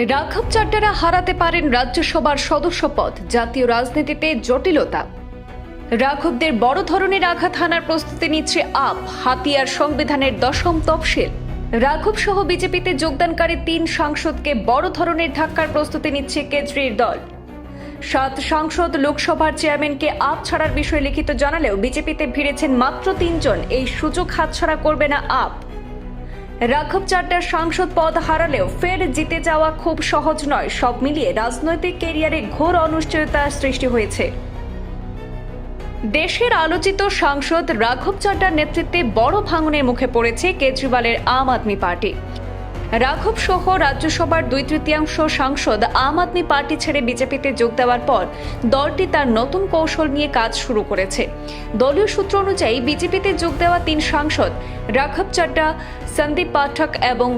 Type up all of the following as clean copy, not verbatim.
রাঘব চাড্ডারা হারাতে পারেন রাজ্যসভার সদস্য পদ, জাতীয় রাজনীতিতে জটিলতা। রাঘবদের বড় ধরনের আঘাত হানার প্রস্তুতি নিচ্ছে আপ, হাতিয়ার সংবিধানের 10ম তফসিল। রাঘব সহ বিজেপিতে যোগদানকারী 3 সাংসদকে বড় ধরনের ধাক্কার প্রস্তুতি নিচ্ছে কেজরির দল। 7 সাংসদ লোকসভার চেয়ারম্যানকে আপ ছাড়ার বিষয়ে লিখিত জানালেও বিজেপিতে ভিড়েছেন মাত্র 3 জন। এই সুযোগ হাতছাড়া করবে না আপ। রাঘব চাড্ডার সাংসদ পদ হারালেও ফের জিতে যাওয়া খুব সহজ নয়। সব মিলিয়ে রাজনৈতিক ক্যারিয়ারে ঘোর অনিশ্চয়তার সৃষ্টি হয়েছে। দেশের আলোচিত সাংসদ রাঘব চাড্ডার নেতৃত্বে বড় ভাঙনের মুখে পড়েছে কেজরিওয়ালের আম আদমি পার্টি। রাঘব সহ রাজ্যসভার 2/3 সাংসদ আম আদমি পার্টি ছেড়ে বিজেপিতে যোগ দেওয়ার পর দলটি তার নতুন কৌশল নিয়ে কাজ শুরু করেছে। দলীয় সূত্র অনুযায়ী বিজেপিতে যোগ দেওয়া 3 সাংসদ রাঘব চাড্ডা, সন্দীপ পাঠক এবং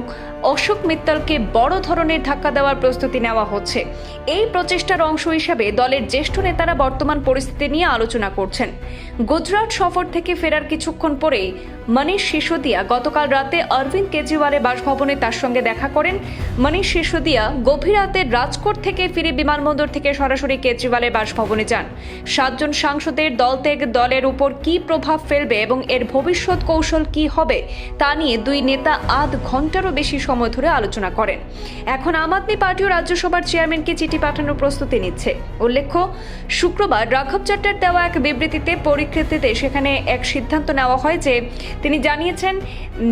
অশোক মিত্তলকে বড় ধরনের ধাক্কা দেওয়ার প্রস্তুতি নেওয়া হচ্ছে। এই প্রচেষ্টার অংশ হিসেবে দলের জ্যেষ্ঠ নেতারা বর্তমান পরিস্থিতি নিয়ে আলোচনা করছেন। গুজরাট সফর থেকে ফেরার কিছুক্ষণ পরেই মনীষ সিসোদিয়া গতকাল রাতে অরবিন্দ কেজরিওয়ালের বাসভবনে তার সঙ্গে দেখা করেন। মনীষ সিসোদিয়া গভীর রাতে রাজকোট থেকে ফিরে বিমানবন্দর থেকে সরাসরি কেজরিওয়ালের বাসভবনে যান। 7 জন সাংসদের দল ত্যাগ দলের উপর কী প্রভাব ফেলবে এবং এর ভবিষ্যৎ কৌশল কী হবে তা নিয়ে 2 নেতা আধ ঘন্টারও বেশি সময় ধরে আলোচনা করেন। এখন আম আদমি পার্টিও রাজ্যসভার চেয়ারম্যানকে চিঠি পাঠানোর প্রস্তুতি নিচ্ছে। উল্লেখ্য, শুক্রবার রাঘব চাড্ডার দেওয়া এক বিবৃতিতে পরিপ্রেক্ষিতে সেখানে এক সিদ্ধান্ত নেওয়া হয় যে তিনি জানিয়েছেন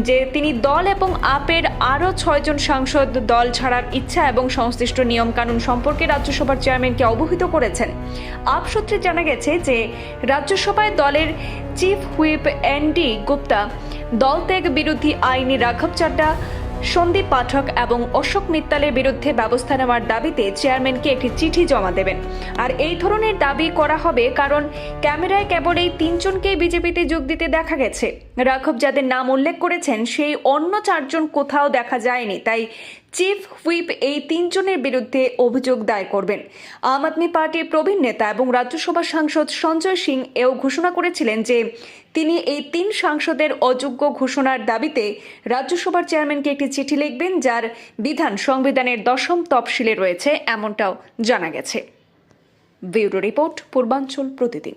যে তিনি দল এবং আপের আরও 6 জন সাংসদ দল ছাড়ার ইচ্ছা এবং সংশ্লিষ্ট নিয়মকানুন সম্পর্কে রাজ্যসভার চেয়ারম্যানকে অবহিত করেছেন। আপ সূত্রে জানা গেছে যে রাজ্যসভায় দলের চিফ হুইপ এন.ডি. গুপ্তা দল ত্যাগ বিরোধী আইনে রাঘব চাড্ডা, সন্দীপ পাঠক এবং অশোক মিত্তলের বিরুদ্ধে ব্যবস্থা নেওয়ার দাবিতে চেয়ারম্যানকে একটি চিঠি জমা দেবেন। আর এই ধরনের দাবি করা হবে কারণ ক্যামেরায় কেবল এই 3 জনকেই বিজেপিতে যোগ দিতে দেখা গেছে। রাঘব যাদের নাম উল্লেখ করেছেন সেই অন্য 4 জন কোথাও দেখা যায়নি, তাই চিফ হুইপ এই 3 জনের বিরুদ্ধে অভিযোগ দায়ের করবেন। আম আদমি পার্টির প্রবীণ নেতা এবং রাজ্যসভা সাংসদ সঞ্জয় সিং এও ঘোষণা করেছিলেন যে তিনি এই 3 সাংসদের অযোগ্য ঘোষণার দাবিতে রাজ্যসভার চেয়ারম্যানকে একটি চিঠি লিখবেন, যার বিধান সংবিধানের 10ম তফসিলে রয়েছে, এমনটাও জানা গেছে। ব্যুরো রিপোর্ট, পূর্বাঞ্চল প্রতিদিন।